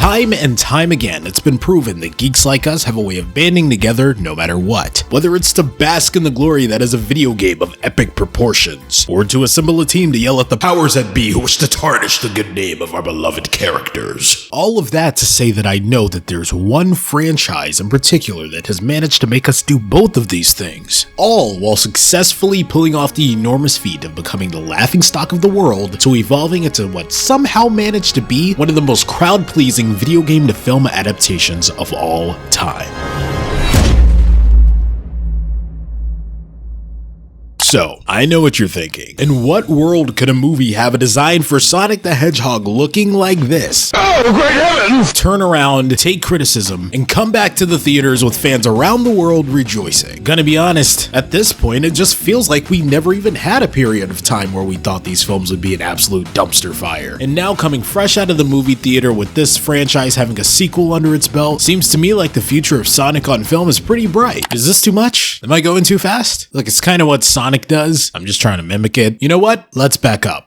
Time and time again, it's been proven that geeks like us have a way of banding together no matter what. Whether it's to bask in the glory that is a video game of epic proportions, or to assemble a team to yell at the powers that be who wish to tarnish the good name of our beloved characters. All of that to say that I know that there's one franchise in particular that has managed to make us do both of these things, all while successfully pulling off the enormous feat of becoming the laughingstock of the world to evolving into what somehow managed to be one of the most crowd-pleasing video game to film adaptations of all time. So, I know what you're thinking. In what world could a movie have a design for Sonic the Hedgehog looking like this? Oh, great heavens! Turn around, take criticism, and come back to the theaters with fans around the world rejoicing. Gonna be honest, at this point, it just feels like we never even had a period of time where we thought these films would be an absolute dumpster fire. And now coming fresh out of the movie theater with this franchise having a sequel under its belt, seems to me like the future of Sonic on film is pretty bright. Is this too much? Am I going too fast? Look, it's kind of what Sonic does. I'm just trying to mimic it. You know what? Let's back up.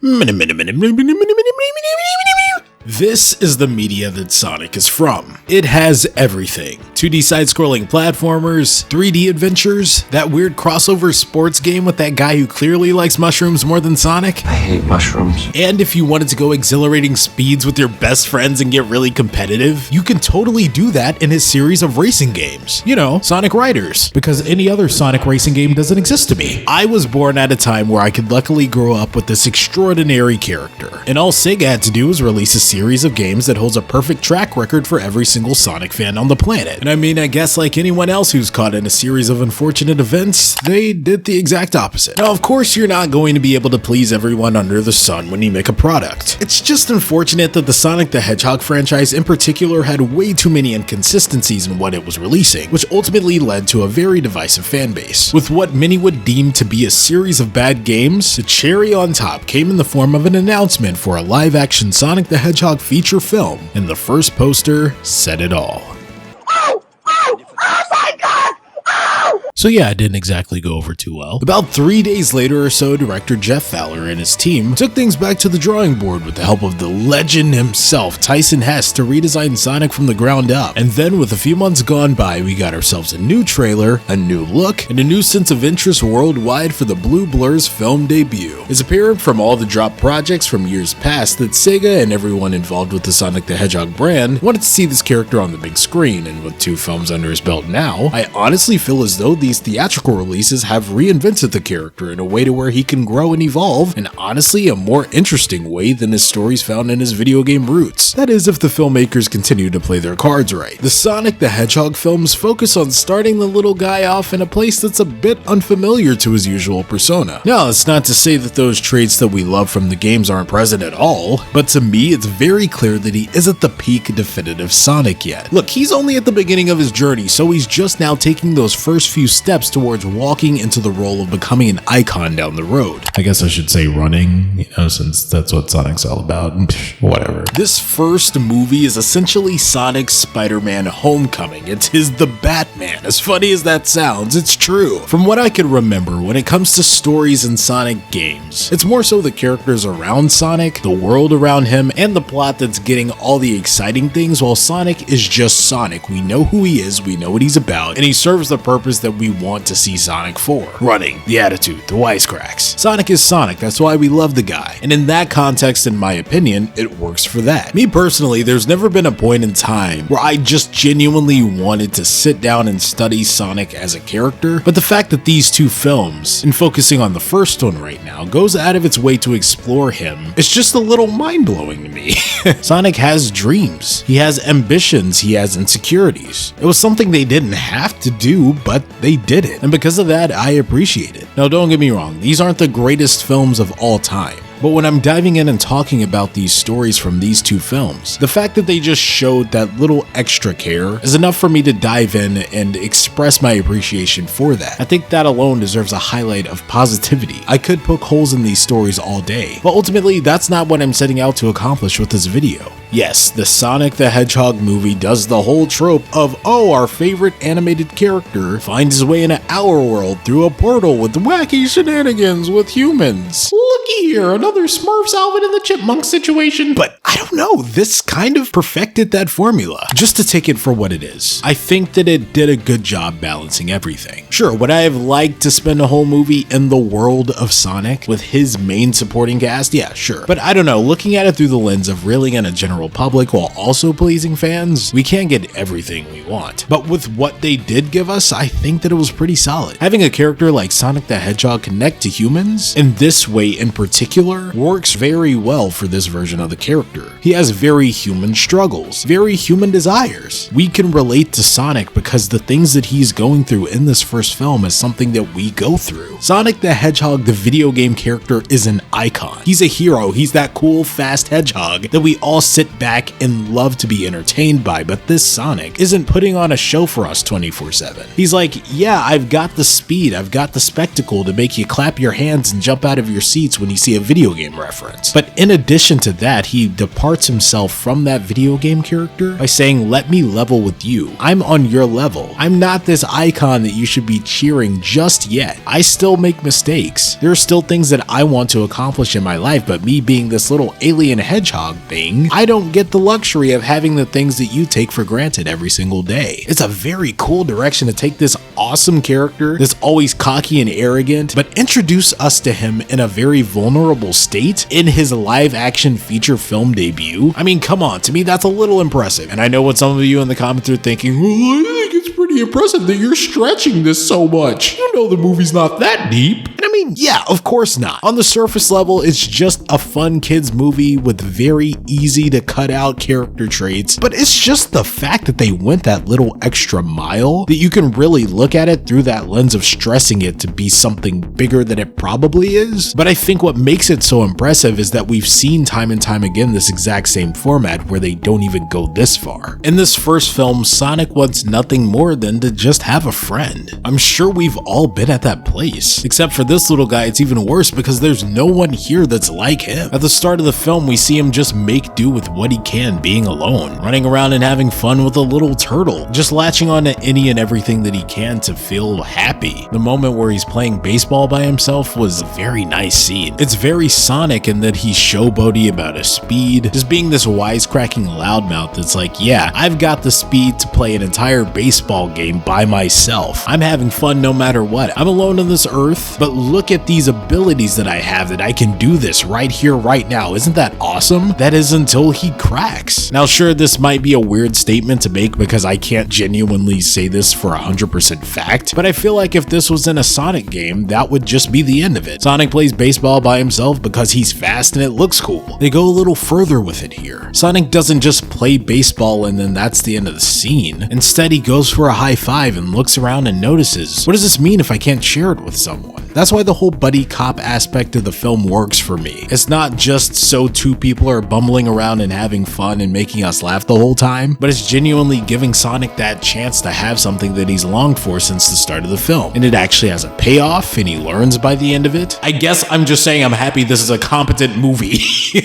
This is the media that Sonic is from. It has everything. 2D side-scrolling platformers, 3D adventures, that weird crossover sports game with that guy who clearly likes mushrooms more than Sonic. I hate mushrooms. And if you wanted to go exhilarating speeds with your best friends and get really competitive, you can totally do that in his series of racing games. You know, Sonic Riders, because any other Sonic racing game doesn't exist to me. I was born at a time where I could luckily grow up with this extraordinary character, and all Sega had to do was release a series of games that holds a perfect track record for every single Sonic fan on the planet. And I mean, I guess like anyone else who's caught in a series of unfortunate events, they did the exact opposite. Now, of course, you're not going to be able to please everyone under the sun when you make a product. It's just unfortunate that the Sonic the Hedgehog franchise in particular had way too many inconsistencies in what it was releasing, which ultimately led to a very divisive fan base. With what many would deem to be a series of bad games, the cherry on top came in the form of an announcement for a live-action Sonic the Hedgehog feature film, and the first poster said it all. So yeah, it didn't exactly go over too well. About 3 days later or so, director Jeff Fowler and his team took things back to the drawing board with the help of the legend himself, Tyson Hesse, to redesign Sonic from the ground up. And then with a few months gone by, we got ourselves a new trailer, a new look, and a new sense of interest worldwide for the Blue Blur's film debut. It's apparent from all the dropped projects from years past that Sega and everyone involved with the Sonic the Hedgehog brand wanted to see this character on the big screen, and with 2 films under his belt now, I honestly feel as though these theatrical releases have reinvented the character in a way to where he can grow and evolve, and honestly a more interesting way than his stories found in his video game roots. That is, if the filmmakers continue to play their cards right. The Sonic the Hedgehog films focus on starting the little guy off in a place that's a bit unfamiliar to his usual persona. Now, it's not to say that those traits that we love from the games aren't present at all, but to me it's very clear that he isn't the peak definitive Sonic yet. Look, he's only at the beginning of his journey, so he's just now taking those first few steps towards walking into the role of becoming an icon down the road. I guess I should say running, since that's what Sonic's all about. Whatever. This first movie is essentially Sonic's Spider-Man Homecoming. It's his The Batman. As funny as that sounds, it's true. From what I can remember, when it comes to stories in Sonic games, it's more so the characters around Sonic, the world around him, and the plot that's getting all the exciting things, while Sonic is just Sonic. We know who he is, we know what he's about, and he serves the purpose that we want to see Sonic for. Running, the attitude, the wisecracks. Sonic is Sonic, that's why we love the guy. And in that context, in my opinion, it works for that. Me personally, there's never been a point in time where I just genuinely wanted to sit down and study Sonic as a character, but the fact that these 2 films, and focusing on the first one right now, goes out of its way to explore him, it's just a little mind-blowing to me. Sonic has dreams, he has ambitions, he has insecurities. It was something they didn't have to do, but they did it. And because of that, I appreciate it. Now, don't get me wrong, these aren't the greatest films of all time. But when I'm diving in and talking about these stories from these 2 films, the fact that they just showed that little extra care is enough for me to dive in and express my appreciation for that. I think that alone deserves a highlight of positivity. I could poke holes in these stories all day, but ultimately that's not what I'm setting out to accomplish with this video. Yes, the Sonic the Hedgehog movie does the whole trope of, oh, our favorite animated character finds his way into our world through a portal with wacky shenanigans with humans. Looky here, another Smurfs, Alvin and the Chipmunk situation. But I don't know, this kind of perfected that formula. Just to take it for what it is, I think that it did a good job balancing everything. Sure, would I have liked to spend a whole movie in the world of Sonic with his main supporting cast? Yeah, sure. But I don't know, looking at it through the lens of reeling in a general public while also pleasing fans, we can't get everything we want. But with what they did give us, I think that it was pretty solid. Having a character like Sonic the Hedgehog connect to humans in this way in particular works very well for this version of the character. He has very human struggles, very human desires. We can relate to Sonic because the things that he's going through in this first film is something that we go through. Sonic the Hedgehog, the video game character, is an icon. He's a hero. He's that cool, fast hedgehog that we all sit back and love to be entertained by, but this Sonic isn't putting on a show for us 24/7. He's like, yeah, I've got the speed, I've got the spectacle to make you clap your hands and jump out of your seats when you see a video game reference. But in addition to that, he departs himself from that video game character by saying, let me level with you. I'm on your level. I'm not this icon that you should be cheering just yet. I still make mistakes. There are still things that I want to accomplish in my life, but me being this little alien hedgehog thing, I don't get the luxury of having the things that you take for granted every single day. It's a very cool direction to take this awesome character that's always cocky and arrogant, but introduce us to him in a very vulnerable state in his live action feature film debut. I mean, come on, to me that's a little impressive. And I know what some of you in the comments are thinking, well, I think it's pretty impressive that you're stretching this so much. You know the movie's not that deep. And I mean, yeah, of course not. On the surface level, it's just a fun kids movie with very easy to cut out character traits, but it's just the fact that they went that little extra mile that you can really look at it through that lens of stressing it to be something bigger than it probably is. But I think what makes it so impressive is that we've seen time and time again this exact same format where they don't even go this far. In this first film, Sonic wants nothing more than to just have a friend. I'm sure we've all been at that place. Except for this little guy, it's even worse because there's no one here that's like him. At the start of the film, we see him just make do with what he can being alone, running around and having fun with a little turtle, just latching on to any and everything that he can to feel happy. The moment where he's playing baseball by himself was a very nice scene. It's very Sonic in that he's showboaty about his speed, just being this wisecracking loudmouth that's like, yeah, I've got the speed to play an entire baseball game by myself. I'm having fun no matter what. I'm alone on this earth, but look at these abilities that I have that I can do this right here, right now. Isn't that awesome? That is until he cracks. Now, sure, this might be a weird statement to make because I can't genuinely say this for 100% fact, but I feel like if this was in a Sonic game, that would just be the end of it. Sonic plays baseball by himself because he's fast and it looks cool. They go a little further with it here. Sonic doesn't just play baseball and then that's the end of the scene. Instead, he goes for a high five and looks around and notices, what does this mean if I can't share it with someone? That's why the whole buddy cop aspect of the film works for me. It's not just so two people are bumbling around and having fun and making us laugh the whole time, but it's genuinely giving Sonic that chance to have something that he's longed for since the start of the film. And it actually has a payoff and he learns by the end of it. I guess I'm just saying I'm happy this is a competent movie.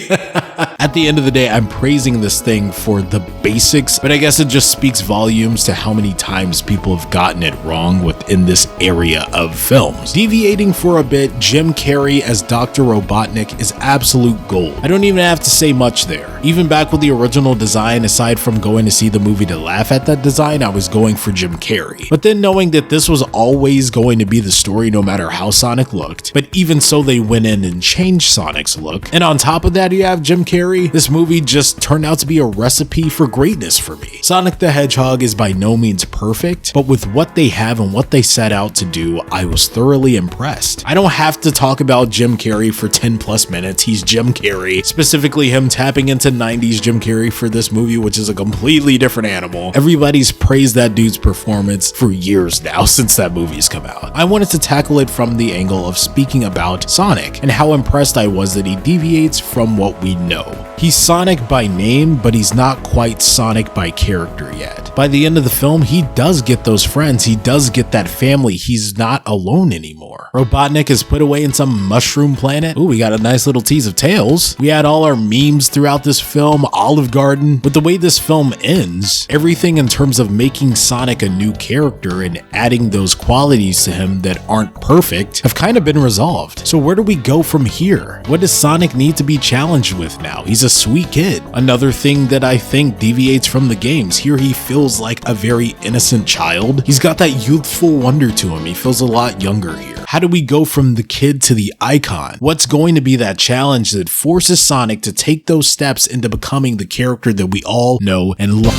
At the end of the day, I'm praising this thing for the basics, but I guess it just speaks volumes to how many times people have gotten it wrong within this area of films. Deviating for a bit, Jim Carrey as Dr. Robotnik is absolute gold. I don't even have to say much there. Even back with the original design, aside from going to see the movie to laugh at that design, I was going for Jim Carrey. But then knowing that this was always going to be the story no matter how Sonic looked, but even so they went in and changed Sonic's look, and on top of that you have Jim Carrey, this movie just turned out to be a recipe for greatness for me. Sonic the Hedgehog is by no means perfect, but with what they have and what they set out to do, I was thoroughly impressed. I don't have to talk about Jim Carrey for 10 plus minutes. He's Jim Carrey, specifically him tapping into 90s Jim Carrey for this movie, which is a completely different animal. Everybody's praised that dude's performance for years now since that movie's come out. I wanted to tackle it from the angle of speaking about Sonic and how impressed I was that he deviates from what we know. He's Sonic by name, but he's not quite Sonic by character yet. By the end of the film, he does get those friends, he does get that family, he's not alone anymore. Robotnik is put away in some mushroom planet. Ooh, we got a nice little tease of Tails. We had all our memes throughout this film, Olive Garden. But the way this film ends, everything in terms of making Sonic a new character and adding those qualities to him that aren't perfect have kind of been resolved. So where do we go from here? What does Sonic need to be challenged with now? He's a sweet kid. Another thing that I think deviates from the games, here he feels like a very innocent child. He's got that youthful wonder to him. He feels a lot younger here. How do we go from the kid to the icon? What's going to be that challenge that forces Sonic to take those steps into becoming the character that we all know and love?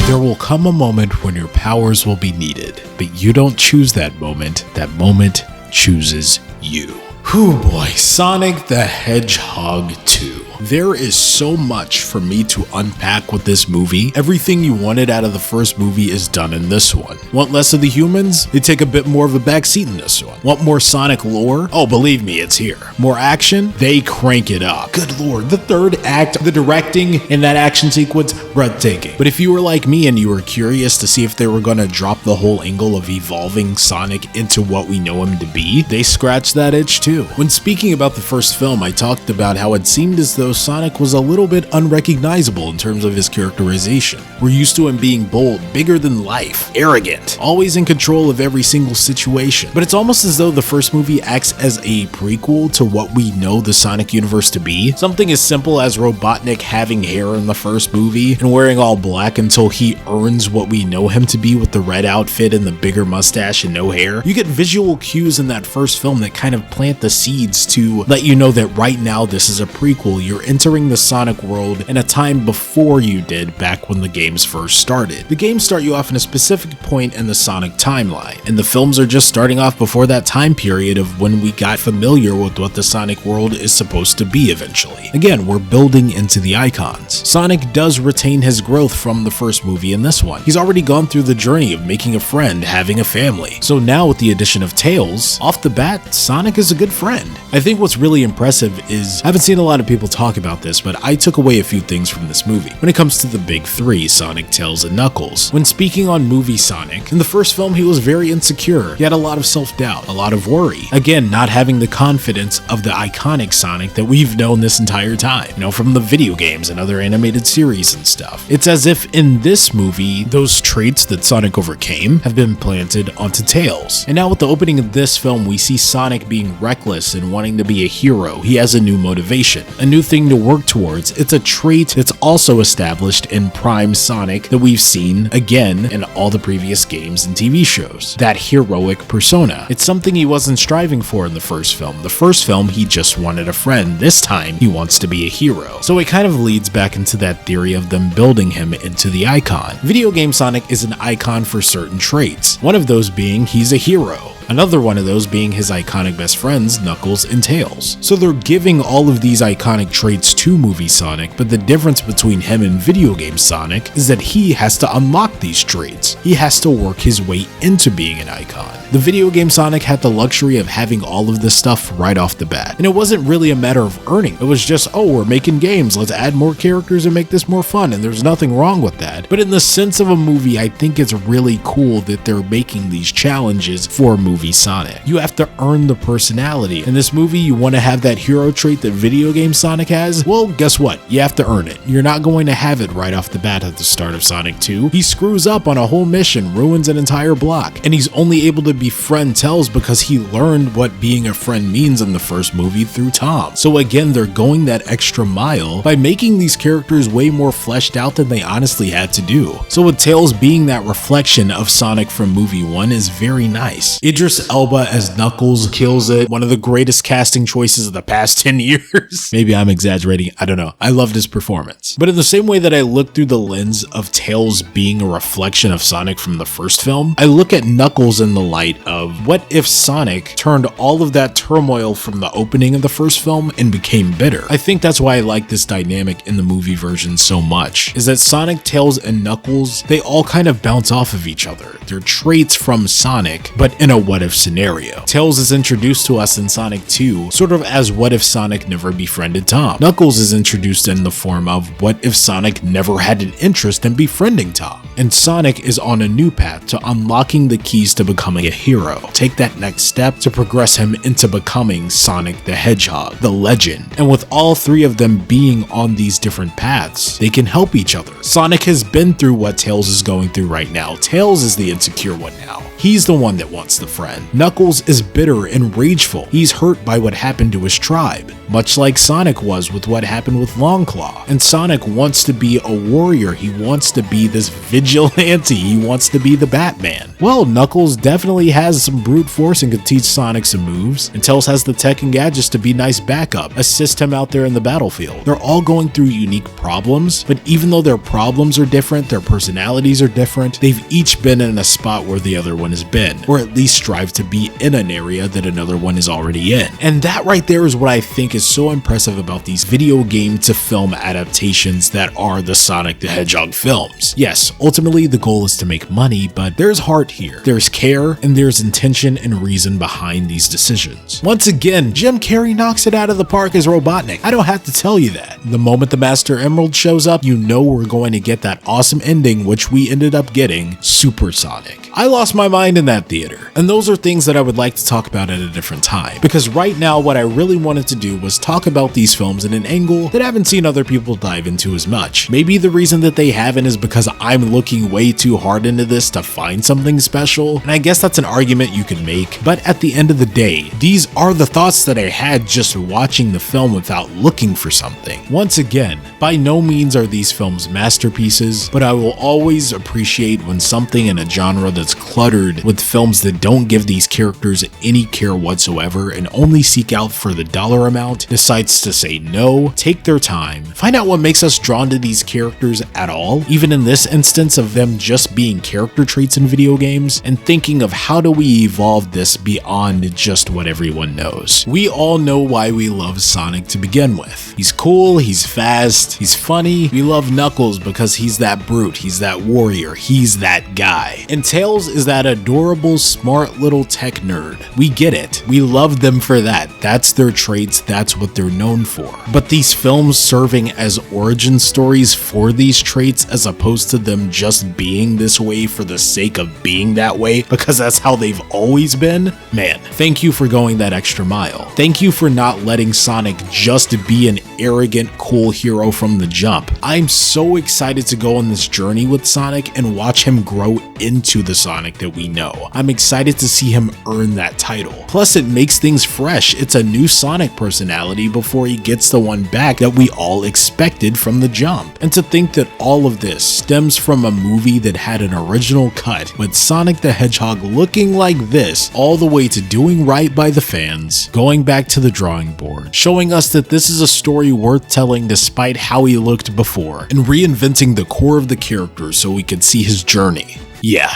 There will come a moment when your powers will be needed, but you don't choose that moment chooses you. Whew boy, Sonic the Hedgehog 2. There is so much for me to unpack with this movie. Everything you wanted out of the first movie is done in this one. Want less of the humans? They take a bit more of a backseat in this one. Want more Sonic lore? Oh, believe me, it's here. More action? They crank it up. Good lord, the third act, the directing in that action sequence, breathtaking. But if you were like me and you were curious to see if they were gonna drop the whole angle of evolving Sonic into what we know him to be, they scratched that itch too. When speaking about the first film, I talked about how it seemed as though Sonic was a little bit unrecognizable in terms of his characterization. We're used to him being bold, bigger than life, arrogant, always in control of every single situation. But it's almost as though the first movie acts as a prequel to what we know the Sonic universe to be. Something as simple as Robotnik having hair in the first movie and wearing all black until he earns what we know him to be with the red outfit and the bigger mustache and no hair. You get visual cues in that first film that kind of plant the seeds to let you know that right now this is a prequel. You're entering the Sonic world in a time before you did back when the games first started. The games start you off in a specific point in the Sonic timeline, and the films are just starting off before that time period of when we got familiar with what the Sonic world is supposed to be eventually. Again, we're building into the icons. Sonic does retain his growth from the first movie in this one. He's already gone through the journey of making a friend, having a family. So now with the addition of Tails, off the bat, Sonic is a good friend. I think what's really impressive is, I haven't seen a lot of people talk about this, but I took away a few things from this movie. When it comes to the big three, Sonic, Tails, and Knuckles, when speaking on movie Sonic, in the first film he was very insecure. He had a lot of self-doubt, a lot of worry. Again, not having the confidence of the iconic Sonic that we've known this entire time, you know, from the video games and other animated series and stuff. It's as if in this movie, those traits that Sonic overcame have been planted onto Tails. And now with the opening of this film, we see Sonic being reckless and wanting to be a hero. He has a new motivation, a new thing to work towards. It's a trait that's also established in Prime Sonic that we've seen again in all the previous games and TV shows. That heroic persona. It's something he wasn't striving for in the first film. The first film, he just wanted a friend. This time, he wants to be a hero. So it kind of leads back into that theory of them building him into the icon. Video game Sonic is an icon for certain traits. One of those being he's a hero. Another one of those being his iconic best friends, Knuckles and Tails. So they're giving all of these iconic traits to movie Sonic, but the difference between him and video game Sonic is that he has to unlock these traits. He has to work his way into being an icon. The video game Sonic had the luxury of having all of this stuff right off the bat. And it wasn't really a matter of earning. It was just, oh, we're making games, let's add more characters and make this more fun, and there's nothing wrong with that. But in the sense of a movie, I think it's really cool that they're making these challenges for movie Sonic. You have to earn the personality. In this movie, you want to have that hero trait that video game Sonic has? Well, guess what? You have to earn it. You're not going to have it right off the bat at the start of Sonic 2. He screws up on a whole mission, ruins an entire block, and he's only able to befriend Tails because he learned what being a friend means in the first movie through Tom. So again, they're going that extra mile by making these characters way more fleshed out than they honestly had to do. So with Tails being that reflection of Sonic from movie 1 is very nice. Idris Elba as Knuckles kills it. One of the greatest casting choices of the past 10 years. Maybe I'm exaggerating. I don't know. I loved his performance. But in the same way that I look through the lens of Tails being a reflection of Sonic from the first film, I look at Knuckles in the light insight of what if Sonic turned all of that turmoil from the opening of the first film and became bitter. I think that's why I like this dynamic in the movie version so much, is that Sonic, Tails, and Knuckles, they all kind of bounce off of each other. They're traits from Sonic, but in a what if scenario. Tails is introduced to us in Sonic 2, sort of as what if Sonic never befriended Tom. Knuckles is introduced in the form of what if Sonic never had an interest in befriending Tom. And Sonic is on a new path to unlocking the keys to becoming a hero. Take that next step to progress him into becoming Sonic the Hedgehog, the legend. And with all three of them being on these different paths, they can help each other. Sonic has been through what Tails is going through right now. Tails is the insecure one now. He's the one that wants the friend. Knuckles is bitter and rageful. He's hurt by what happened to his tribe, much like Sonic was with what happened with Longclaw. And Sonic wants to be a warrior. He wants to be this vigilante. He wants to be the Batman. Well, Knuckles definitely has some brute force and can teach Sonic some moves, and Tails has the tech and gadgets to be nice backup, assist him out there in the battlefield. They're all going through unique problems, but even though their problems are different, their personalities are different, they've each been in a spot where the other one has been, or at least strive to be in an area that another one is already in. And that right there is what I think is so impressive about these video game to film adaptations that are the Sonic the Hedgehog films. Yes, ultimately the goal is to make money, but there's heart here, there's care, and there's intention and reason behind these decisions. Once again, Jim Carrey knocks it out of the park as Robotnik. I don't have to tell you that. The moment the Master Emerald shows up, you know we're going to get that awesome ending, which we ended up getting, Super Sonic. I lost my mind in that theater, and those are things that I would like to talk about at a different time, because right now what I really wanted to do was talk about these films in an angle that I haven't seen other people dive into as much. Maybe the reason that they haven't is because I'm looking way too hard into this to find something special, and I guess that's an argument you could make, but at the end of the day, these are the thoughts that I had just watching the film without looking for something. Once again, by no means are these films masterpieces, but I will always appreciate when something in a genre that's cluttered with films that don't give these characters any care whatsoever and only seek out for the dollar amount decides to say no, take their time, find out what makes us drawn to these characters at all, even in this instance of them just being character traits in video games, and thinking of how do we evolve this beyond just what everyone knows. We all know why we love Sonic to begin with. He's cool, he's fast, he's funny. We love Knuckles because he's that brute, he's that warrior, he's that guy. And Tails is that adorable, smart little tech nerd. We get it. We love them for that. That's their traits, that's what they're known for. But these films serving as origin stories for these traits as opposed to them just being this way for the sake of being that way because that's how they've always been, man, thank you for going that extra mile. Thank you for not letting Sonic just be an arrogant, cool hero from the jump. I'm so excited to go on this journey with Sonic and watch him grow into the Sonic that we know. I'm excited to see him earn that title. Plus, it makes things fresh. It's a new Sonic personality before he gets the one back that we all expected from the jump. And to think that all of this stems from a movie that had an original cut with Sonic the Hedgehog looking like this, all the way to doing right by the fans, going back to the drawing board, showing us that this is a story worth telling despite how he looked before, and reinventing the core of the character so we could see his journey. Yeah.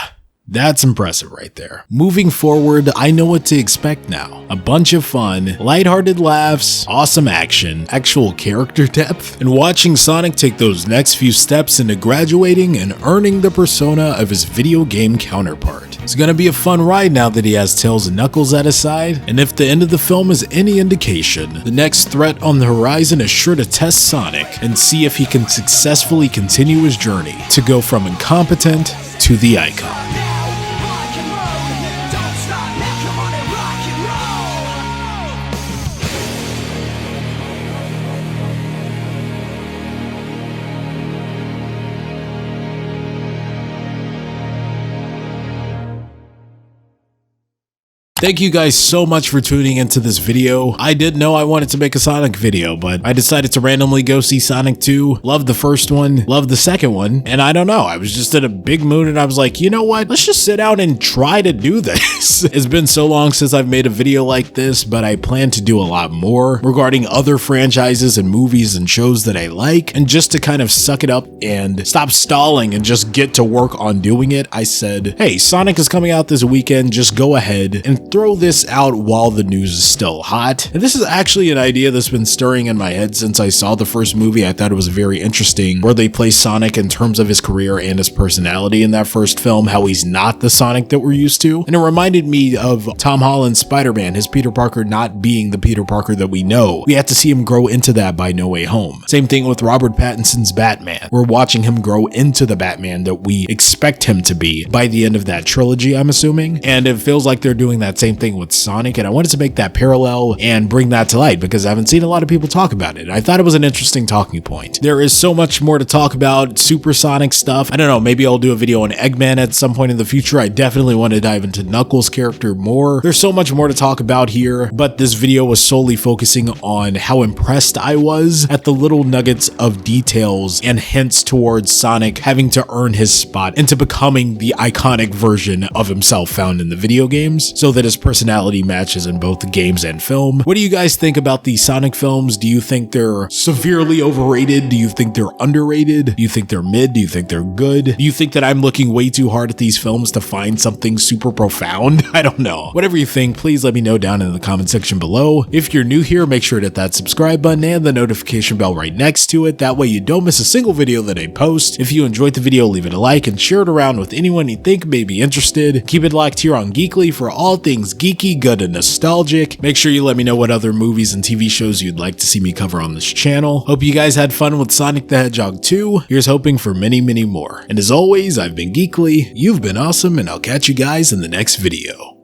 That's impressive right there. Moving forward, I know what to expect now. A bunch of fun, lighthearted laughs, awesome action, actual character depth, and watching Sonic take those next few steps into graduating and earning the persona of his video game counterpart. It's gonna be a fun ride now that he has Tails and Knuckles at his side, and if the end of the film is any indication, the next threat on the horizon is sure to test Sonic and see if he can successfully continue his journey to go from incompetent to the icon. Thank you guys so much for tuning into this video. I did know I wanted to make a Sonic video, but I decided to randomly go see Sonic 2. Loved the first one, loved the second one, and I don't know, I was just in a big mood and I was like, you know what? Let's just sit down and try to do this. It's been so long since I've made a video like this, but I plan to do a lot more regarding other franchises and movies and shows that I like, and just to kind of suck it up and stop stalling and just get to work on doing it, I said, hey, Sonic is coming out this weekend, just go ahead and throw this out while the news is still hot. And this is actually an idea that's been stirring in my head since I saw the first movie. I thought it was very interesting where they play Sonic in terms of his career and his personality in that first film, how he's not the Sonic that we're used to. And it reminded me of Tom Holland's Spider-Man, his Peter Parker not being the Peter Parker that we know. We had to see him grow into that by No Way Home. Same thing with Robert Pattinson's Batman. We're watching him grow into the Batman that we expect him to be by the end of that trilogy, I'm assuming. And it feels like they're doing that same thing with Sonic, and I wanted to make that parallel and bring that to light because I haven't seen a lot of people talk about it. I thought it was an interesting talking point. There is so much more to talk about, supersonic stuff. I don't know, maybe I'll do a video on Eggman at some point in the future. I definitely want to dive into Knuckles' character more. There's so much more to talk about here, but this video was solely focusing on how impressed I was at the little nuggets of details and hints towards Sonic having to earn his spot into becoming the iconic version of himself found in the video games, so that his personality matches in both the games and film. What do you guys think about the Sonic films? Do you think they're severely overrated? Do you think they're underrated? Do you think they're mid? Do you think they're good? Do you think that I'm looking way too hard at these films to find something super profound? I don't know. Whatever you think, please let me know down in the comment section below. If you're new here, make sure to hit that subscribe button and the notification bell right next to it. That way you don't miss a single video that I post. If you enjoyed the video, leave it a like and share it around with anyone you think may be interested. Keep it locked here on Geekly for all things geeky, good, and nostalgic. Make sure you let me know what other movies and TV shows you'd like to see me cover on this channel. Hope you guys had fun with Sonic the Hedgehog 2. Here's hoping for many, many more. And as always, I've been Geekly, you've been awesome, and I'll catch you guys in the next video.